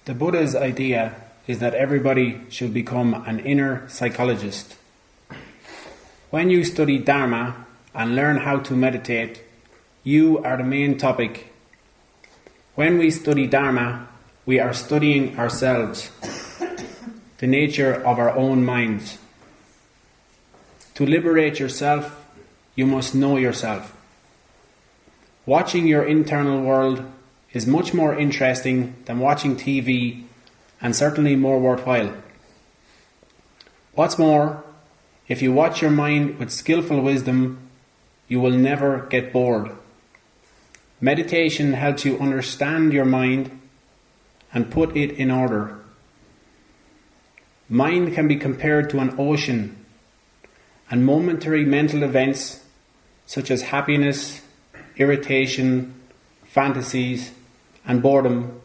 The Buddha's idea is that everybody should become an inner psychologist. When you study Dharma and learn how to meditate, you are the main topic. When we study Dharma, we are studying ourselves, the nature of our own minds. To liberate yourself, you must know yourself. Watching your internal world is much more interesting than watching TV, and certainly more worthwhile. What's more, if you watch your mind with skillful wisdom, you will never get bored. Meditation helps you understand your mind and put it in order. Mind can be compared to an ocean, and momentary mental events such as happiness, irritation, fantasies, and boredom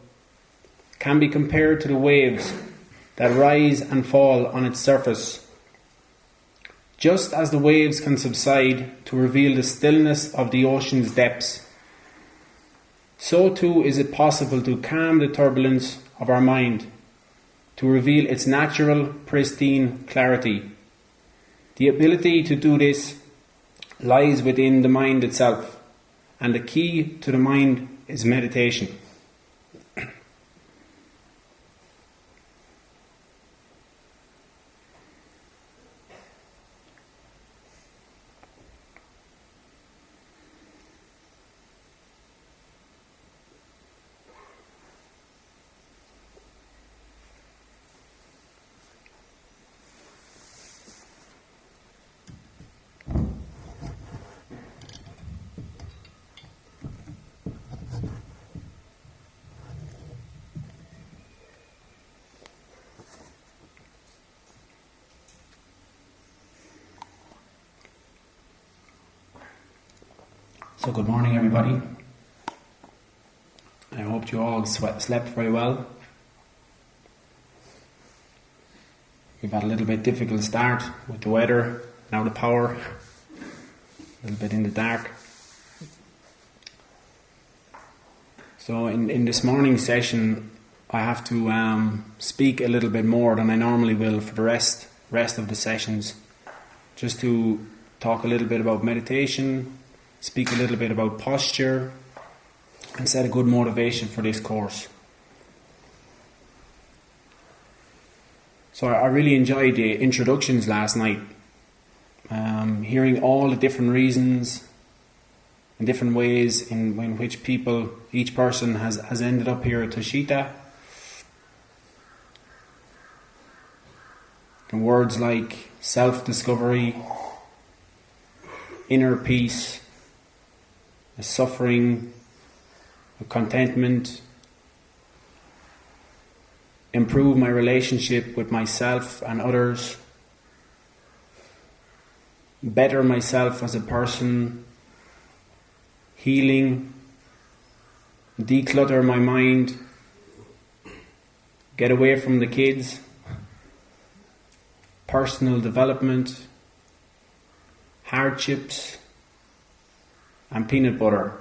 can be compared to the waves that rise and fall on its surface. Just as the waves can subside to reveal the stillness of the ocean's depths, so too is it possible to calm the turbulence of our mind, to reveal its natural, pristine clarity. The ability to do this lies within the mind itself, and the key to the mind is meditation. So good morning, everybody. I hope you all slept very well. We've had a little bit difficult start with the weather, now the power, a little bit in the dark. So in this morning's session, I have to speak a little bit more than I normally will for the rest of the sessions, just to talk a little bit about meditation, speak a little bit about posture, and set a good motivation for this course. So I really enjoyed the introductions last night, hearing all the different reasons and different ways in which each person has ended up here at Tushita. And words like self-discovery, inner peace, suffering, contentment, improve my relationship with myself and others, better myself as a person, healing, declutter my mind, get away from the kids, personal development, hardships, and peanut butter.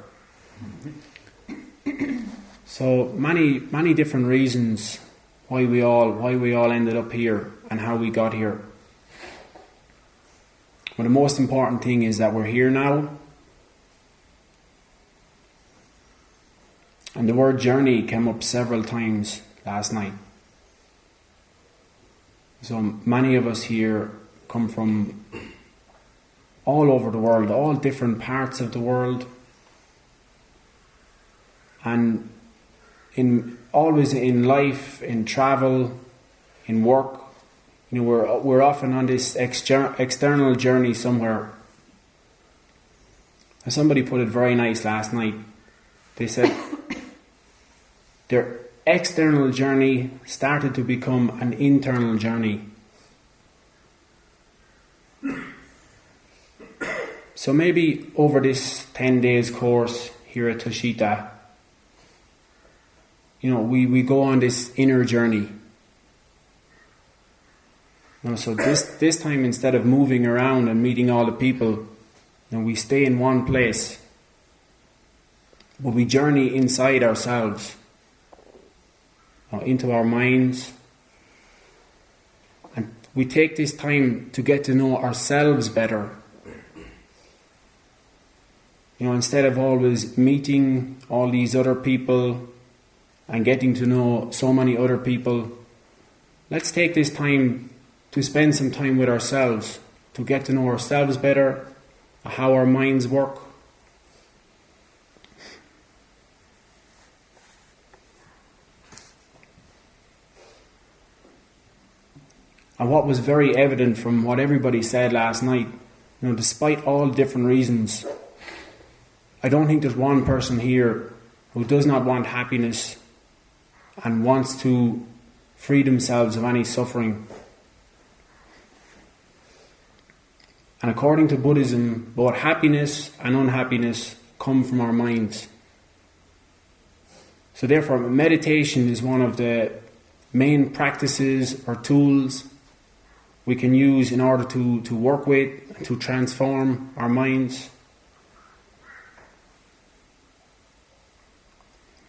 So many different reasons why we all ended up here and how we got here. But the most important thing is that we're here now. And the word journey came up several times last night. So many of us here come from all over the world, all different parts of the world, and always in life, in travel, in work, we're often on this external journey somewhere. And somebody put it very nice last night. They said their external journey started to become an internal journey. So maybe over this 10 days course here at Tushita, we go on this inner journey. So this time, instead of moving around and meeting all the people, we stay in one place. But we journey inside ourselves. into our minds. And we take this time to get to know ourselves better. Instead of always meeting all these other people and getting to know so many other people, let's take this time to spend some time with ourselves, to get to know ourselves better, how our minds work. And what was very evident from what everybody said last night, despite all different reasons, I don't think there's one person here who does not want happiness and wants to free themselves of any suffering. And according to Buddhism, both happiness and unhappiness come from our minds. So therefore, meditation is one of the main practices or tools we can use in order to work with, to transform our minds.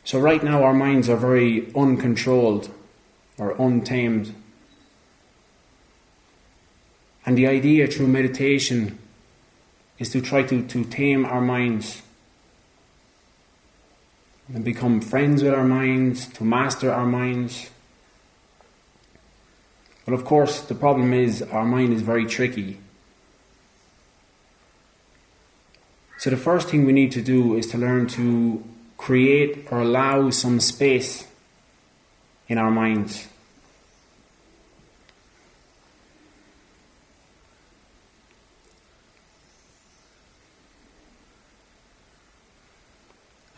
So right now our minds are very uncontrolled or untamed. And the idea through meditation is to try to tame our minds and become friends with our minds, to master our minds. But of course the problem is our mind is very tricky. So the first thing we need to do is to learn to create or allow some space in our minds.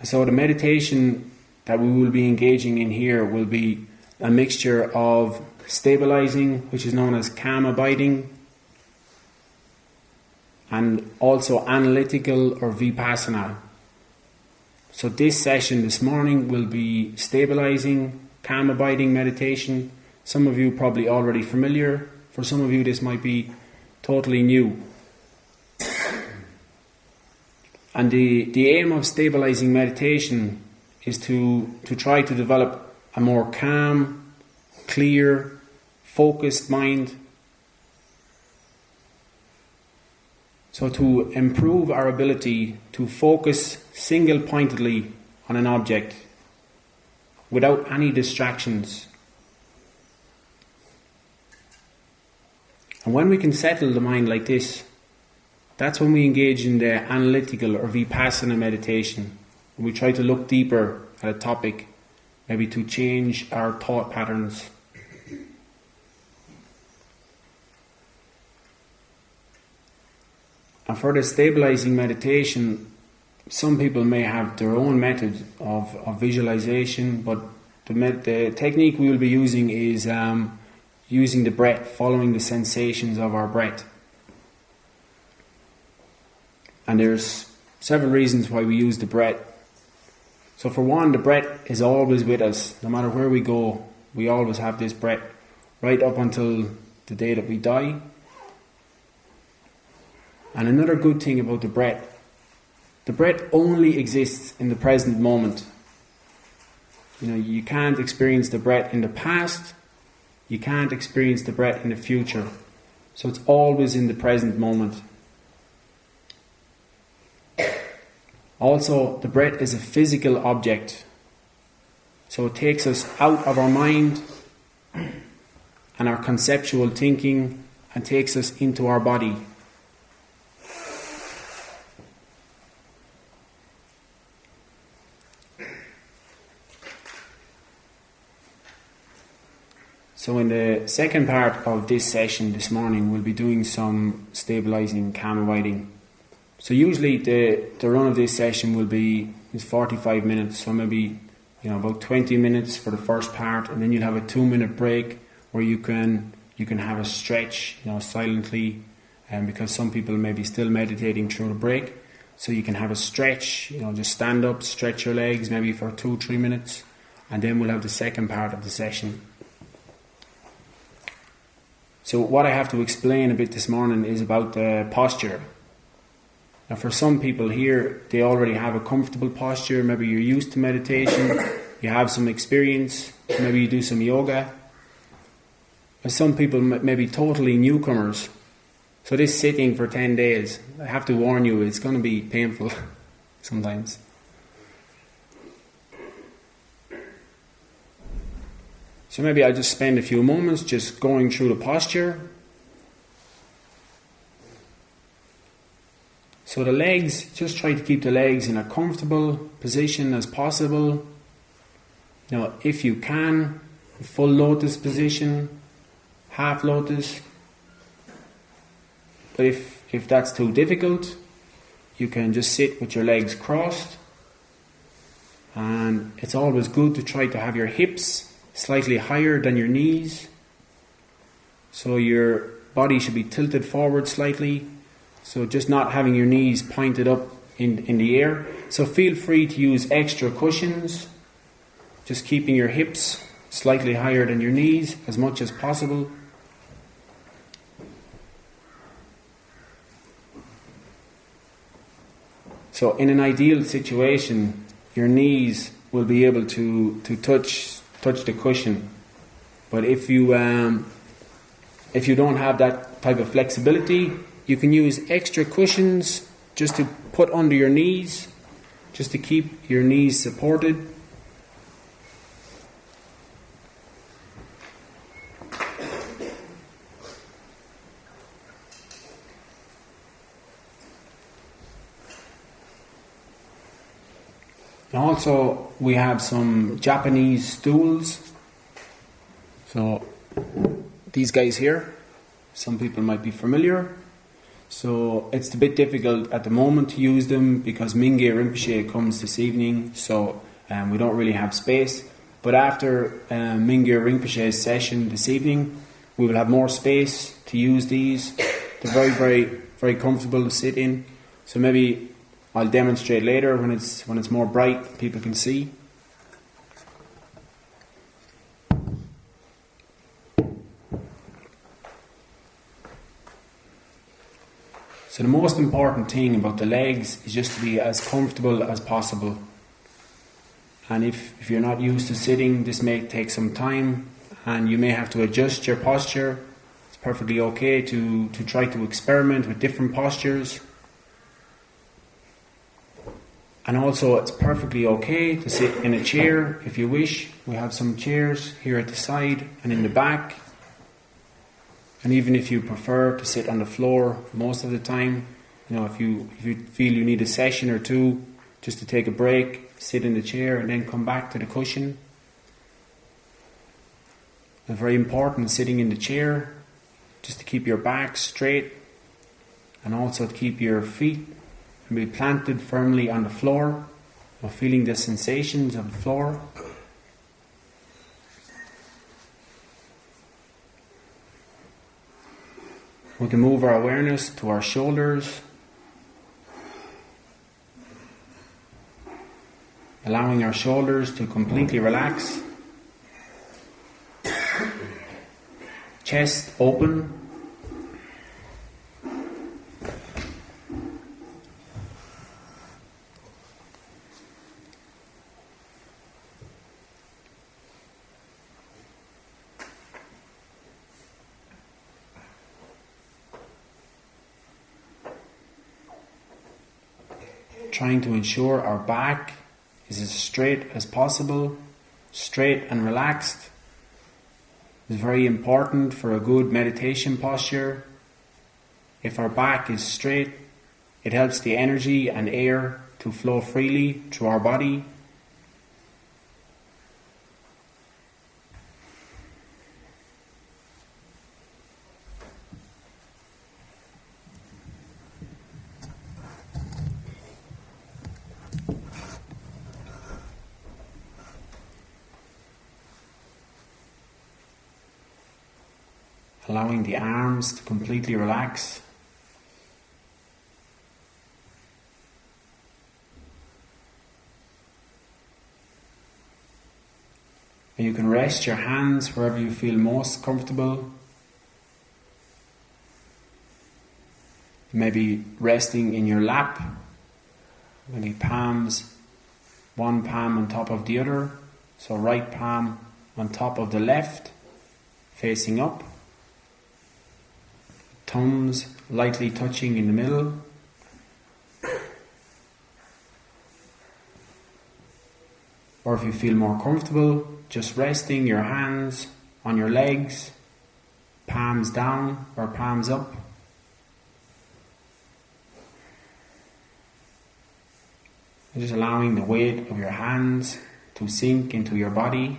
So the meditation that we will be engaging in here will be a mixture of stabilizing, which is known as calm abiding, and also analytical or vipassana. So this session this morning will be stabilizing, calm abiding meditation. Some of you probably already familiar. For some of you this might be totally new. And the aim of stabilizing meditation is to try to develop a more calm, clear, focused mind. So to improve our ability to focus single-pointedly on an object without any distractions. And when we can settle the mind like this, that's when we engage in the analytical or vipassana meditation. We try to look deeper at a topic, maybe to change our thought patterns. And for the stabilizing meditation, some people may have their own method of visualization, but the technique we will be using is using the breath, following the sensations of our breath. And there's several reasons why we use the breath. So for one, the breath is always with us. No matter where we go, we always have this breath right up until the day that we die. And another good thing about the breath only exists in the present moment. You can't experience the breath in the past, you can't experience the breath in the future. So it's always in the present moment. Also, the breath is a physical object. So it takes us out of our mind and our conceptual thinking and takes us into our body. So in the second part of this session this morning, we'll be doing some stabilizing calm abiding. So usually the run of this session will be 45 minutes, so maybe about 20 minutes for the first part, and then you'll have a 2-minute break where you can have a stretch, silently, because some people may be still meditating through the break. So you can have a stretch, just stand up, stretch your legs maybe for 2-3 minutes, and then we'll have the second part of the session. So what I have to explain a bit this morning is about the posture. Now for some people here, they already have a comfortable posture, maybe you're used to meditation, you have some experience, maybe you do some yoga. And some people may be totally newcomers. So this sitting for 10 days, I have to warn you, it's going to be painful sometimes. So maybe I'll just spend a few moments just going through the posture. So the legs, just try to keep the legs in a comfortable position as possible. Now, if you can, full lotus position, half lotus. But if that's too difficult, you can just sit with your legs crossed. And it's always good to try to have your hips slightly higher than your knees. So your body should be tilted forward slightly. So just not having your knees pointed up in the air. So feel free to use extra cushions. Just keeping your hips slightly higher than your knees as much as possible. So in an ideal situation, your knees will be able to touch the cushion. But if you don't have that type of flexibility, you can use extra cushions just to put under your knees, just to keep your knees supported. And also we have some Japanese stools. So these guys here, some people might be familiar. So it's a bit difficult at the moment to use them because Mingyur Rinpoche comes this evening, so we don't really have space. But after Mingyur Rinpoche's session this evening, we will have more space to use these. They're very, very, very comfortable to sit in. So maybe I'll demonstrate later when it's more bright, people can see. So the most important thing about the legs is just to be as comfortable as possible. And if you're not used to sitting, this may take some time and you may have to adjust your posture. It's perfectly okay to try to experiment with different postures. And also it's perfectly okay to sit in a chair if you wish. We have some chairs here at the side and in the back. And even if you prefer to sit on the floor most of the time, if you feel you need a session or two just to take a break, sit in the chair and then come back to the cushion. And very important, sitting in the chair, just to keep your back straight and also to keep your feet and be planted firmly on the floor, feeling the sensations of the floor. We can move our awareness to our shoulders, allowing our shoulders to completely relax. Chest open. Trying to ensure our back is as straight as possible, straight and relaxed. It's very important for a good meditation posture. If our back is straight, it helps the energy and air to flow freely through our body. Allowing the arms to completely relax. And you can rest your hands wherever you feel most comfortable. Maybe resting in your lap, maybe palms, one palm on top of the other, So right palm on top of the left, facing up. Thumbs lightly touching in the middle. Or if you feel more comfortable, just resting your hands on your legs, palms down or palms up. And just allowing the weight of your hands to sink into your body.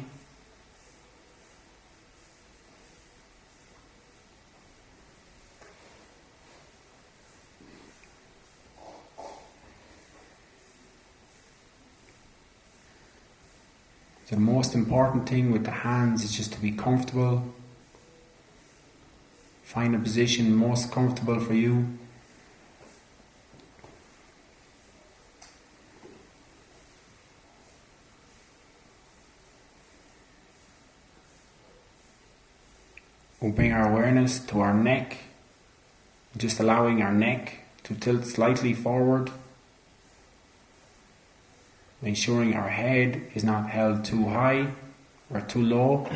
So the most important thing with the hands is just to be comfortable. Find a position most comfortable for you. We'll bring our awareness to our neck, just allowing our neck to tilt slightly forward. Ensuring our head is not held too high or too low.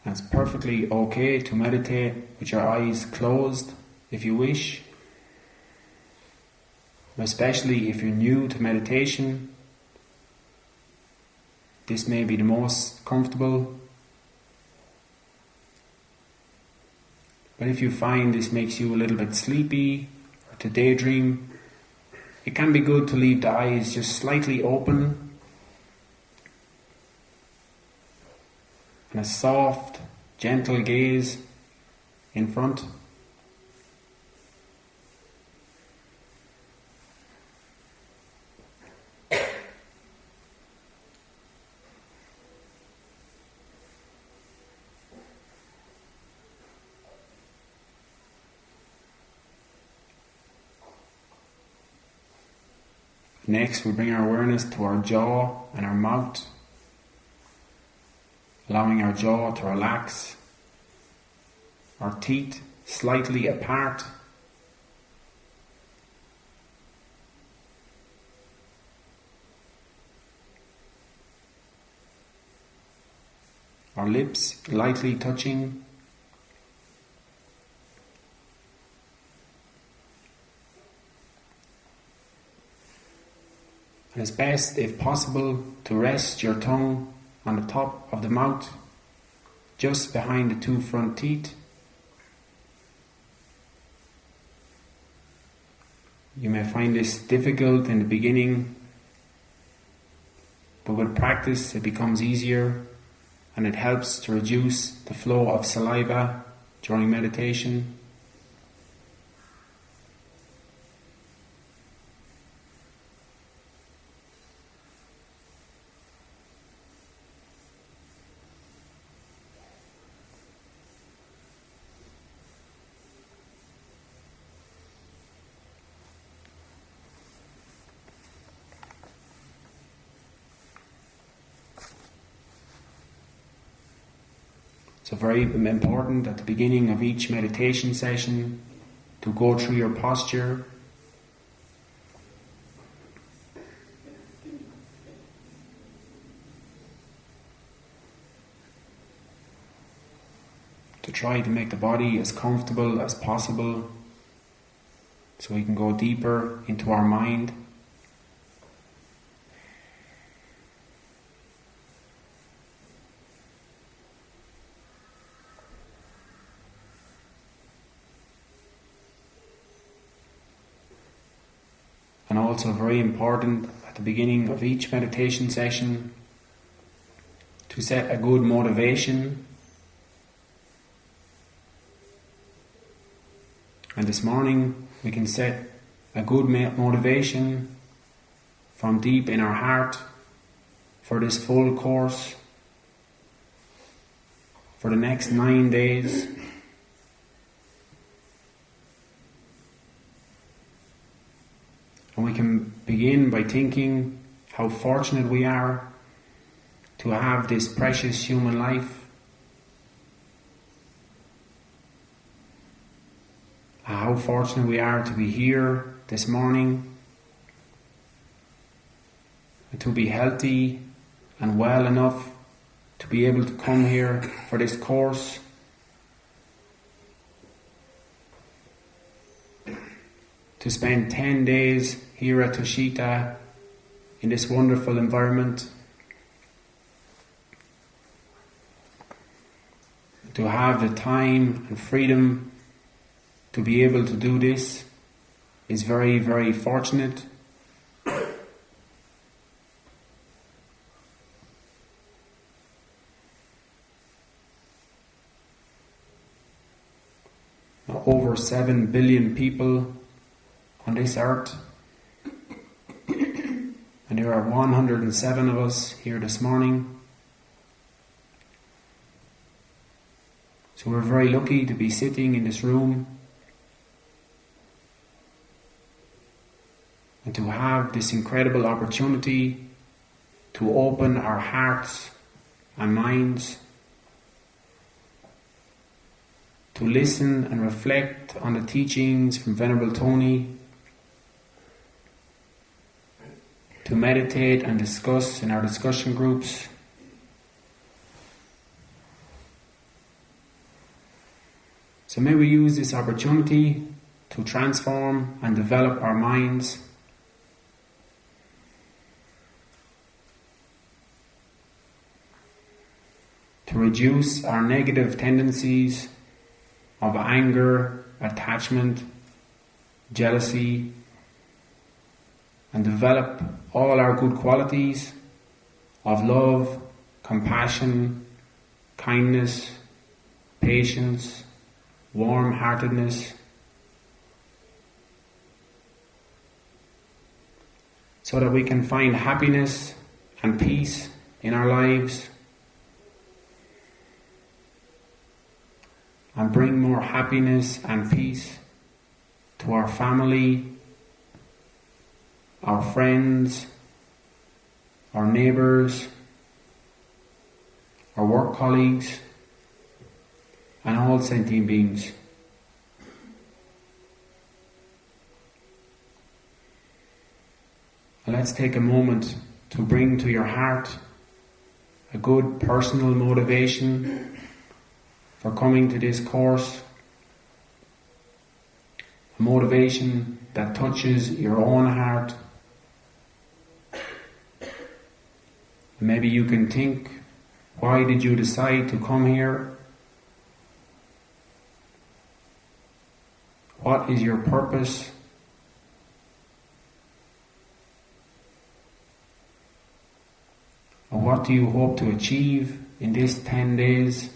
It's perfectly okay to meditate with your eyes closed if you wish. Especially if you're new to meditation, this may be the most comfortable. But if you find this makes you a little bit sleepy or to daydream, it can be good to leave the eyes just slightly open and a soft, gentle gaze in front. Next, we bring our awareness to our jaw and our mouth, allowing our jaw to relax, our teeth slightly apart, our lips lightly touching, and it's best, if possible, to rest your tongue on the top of the mouth, just behind the two front teeth. You may find this difficult in the beginning, but with practice it becomes easier and it helps to reduce the flow of saliva during meditation. So very important at the beginning of each meditation session to go through your posture. To try to make the body as comfortable as possible so we can go deeper into our mind. And also very important at the beginning of each meditation session to set a good motivation. And this morning we can set a good motivation from deep in our heart for this full course, for the next 9 days. And we can begin by thinking how fortunate we are to have this precious human life. How fortunate we are to be here this morning, and to be healthy and well enough to be able to come here for this course. To spend 10 days here at Toshita in this wonderful environment. To have the time and freedom to be able to do this is very, very fortunate. Over 7 billion people on this earth, and there are 107 of us here this morning. So we're very lucky to be sitting in this room and to have this incredible opportunity to open our hearts and minds, to listen and reflect on the teachings from Venerable Tony, to meditate and discuss in our discussion groups, so may we use this opportunity to transform and develop our minds, to reduce our negative tendencies of anger, attachment, jealousy, and develop all our good qualities of love, compassion, kindness, patience, warm-heartedness, so that we can find happiness and peace in our lives and bring more happiness and peace to our family, our friends, our neighbours, our work colleagues, and all sentient beings. And let's take a moment to bring to your heart a good personal motivation for coming to this course, a motivation that touches your own heart. And maybe you can think, why did you decide to come here? What is your purpose? And what do you hope to achieve in these 10 days?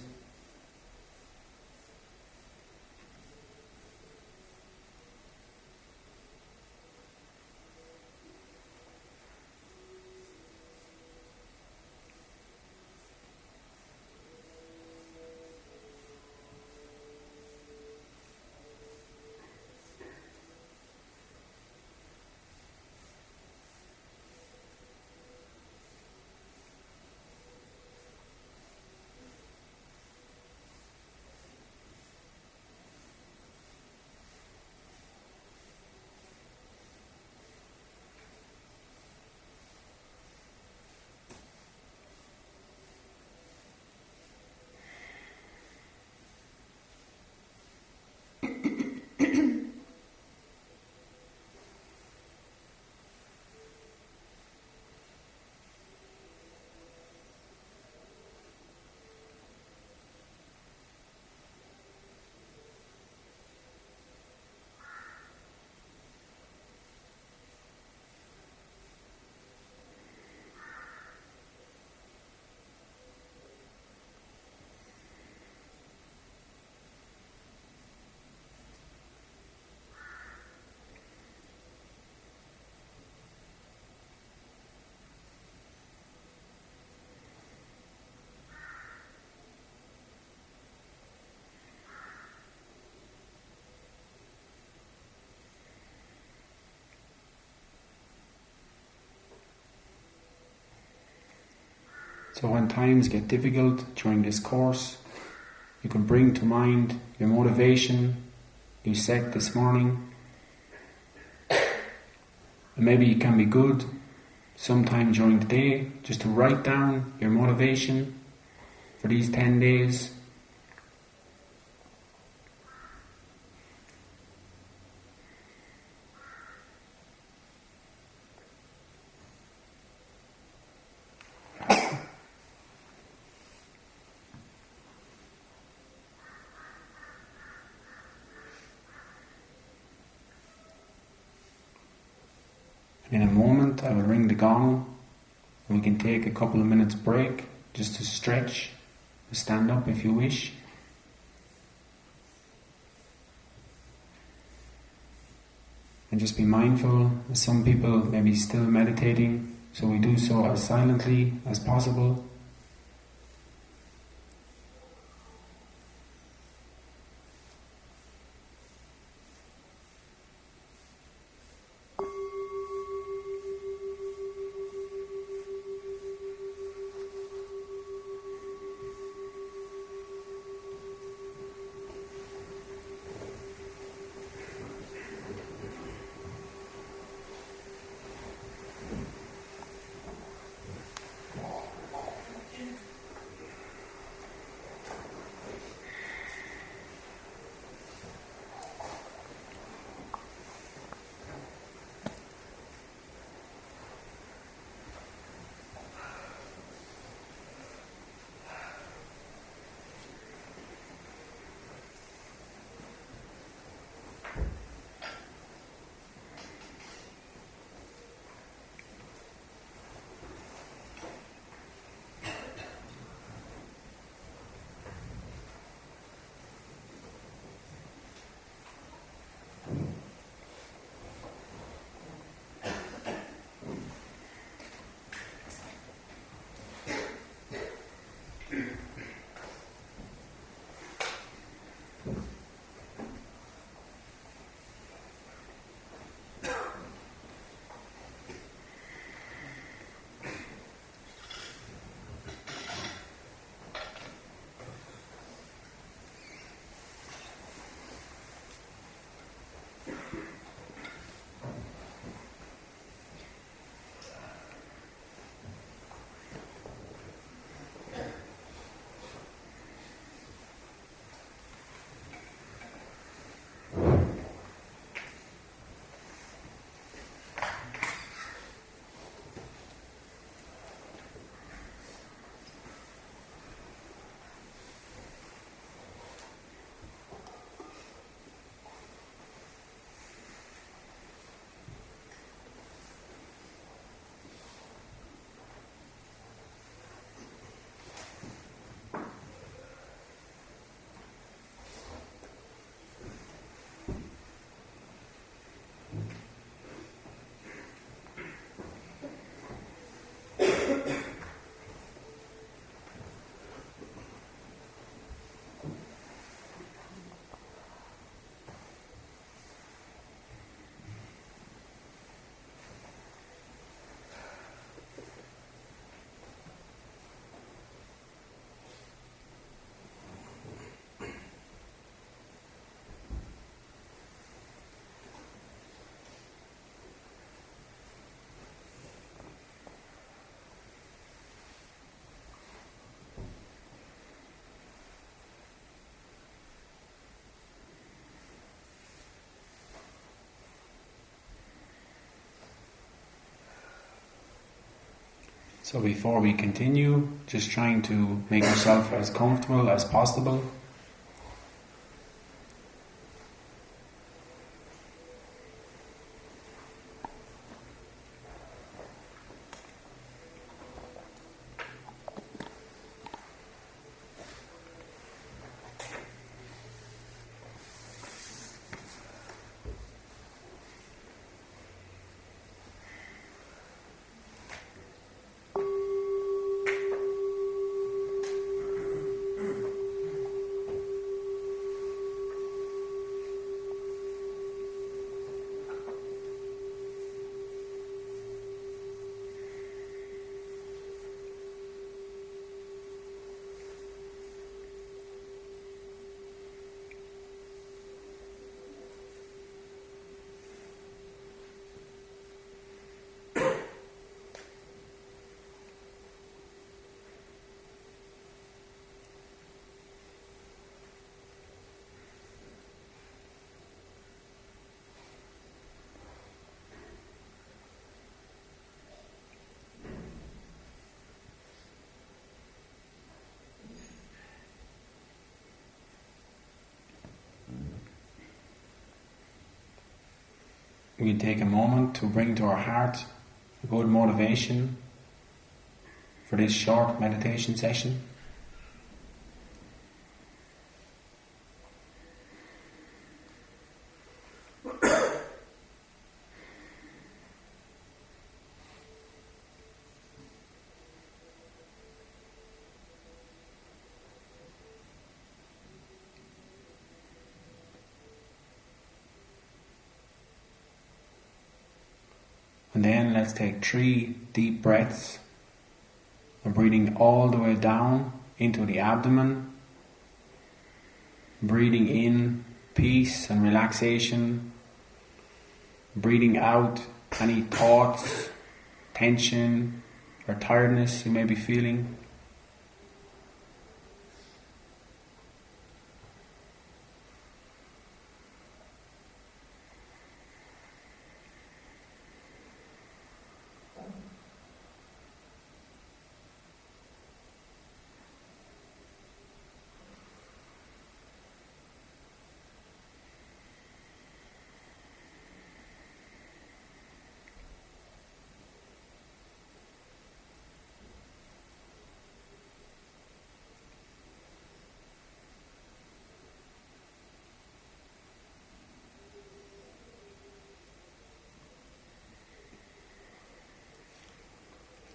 So when times get difficult during this course, you can bring to mind your motivation you set this morning. And maybe it can be good sometime during the day just to write down your motivation for these 10 days. In a moment I will ring the gong and we can take a couple of minutes break just to stretch, stand up if you wish. And just be mindful, as some people may be still meditating, so we do so as silently as possible. So before we continue, just trying to make yourself as comfortable as possible. we'll take a moment to bring to our heart a good motivation for this short meditation session. And then let's take 3 deep breaths. We're breathing all the way down into the abdomen. Breathing in peace and relaxation. Breathing out any thoughts, tension or tiredness you may be feeling.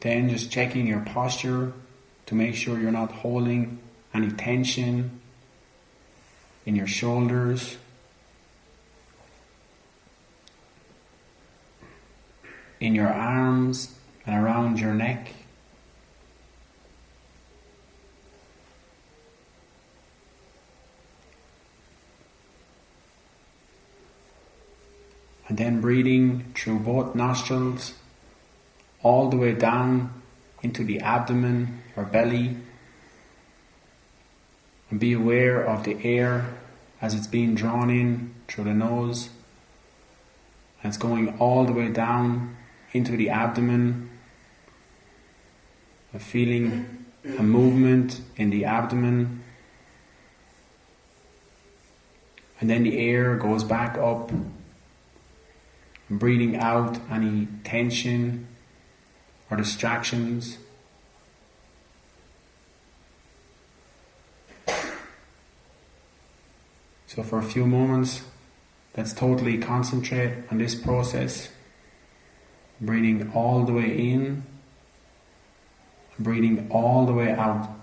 Then just checking your posture to make sure you're not holding any tension in your shoulders, in your arms and around your neck. And then breathing through both nostrils all the way down into the abdomen or belly, and be aware of the air as it's being drawn in through the nose, and it's going all the way down into the abdomen, and feeling a movement in the abdomen, and then the air goes back up, and breathing out any tension or distractions. So for a few moments, let's totally concentrate on this process, breathing all the way in, breathing all the way out.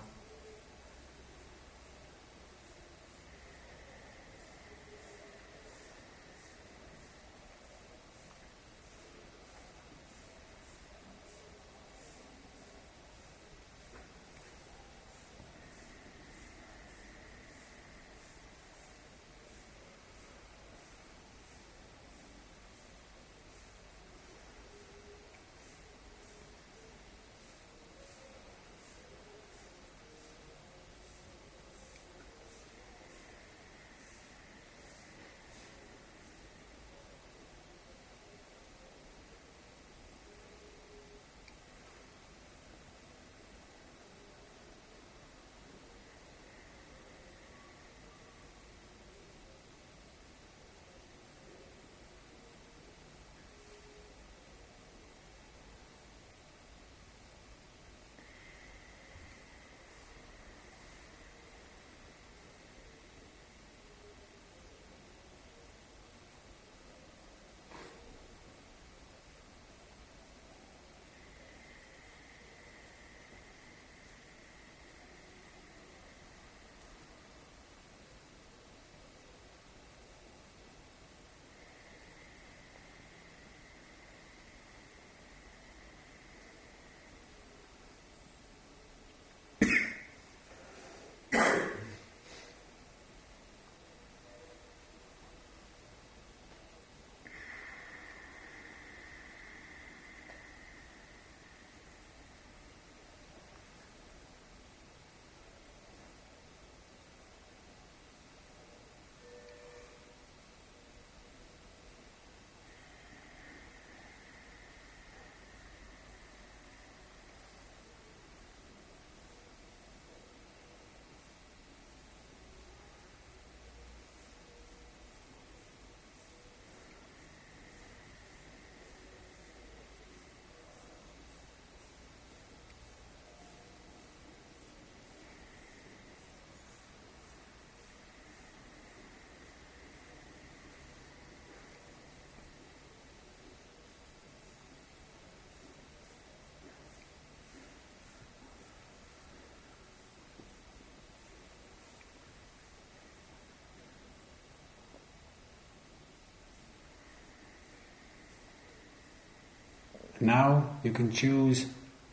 Now you can choose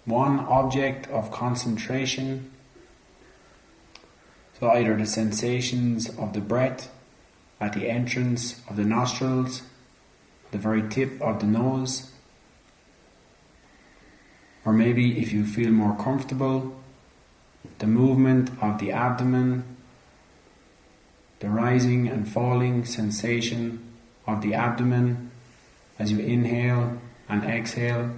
one object of concentration, so either the sensations of the breath at the entrance of the nostrils, the very tip of the nose, or maybe if you feel more comfortable, the movement of the abdomen, the rising and falling sensation of the abdomen as you inhale and exhale,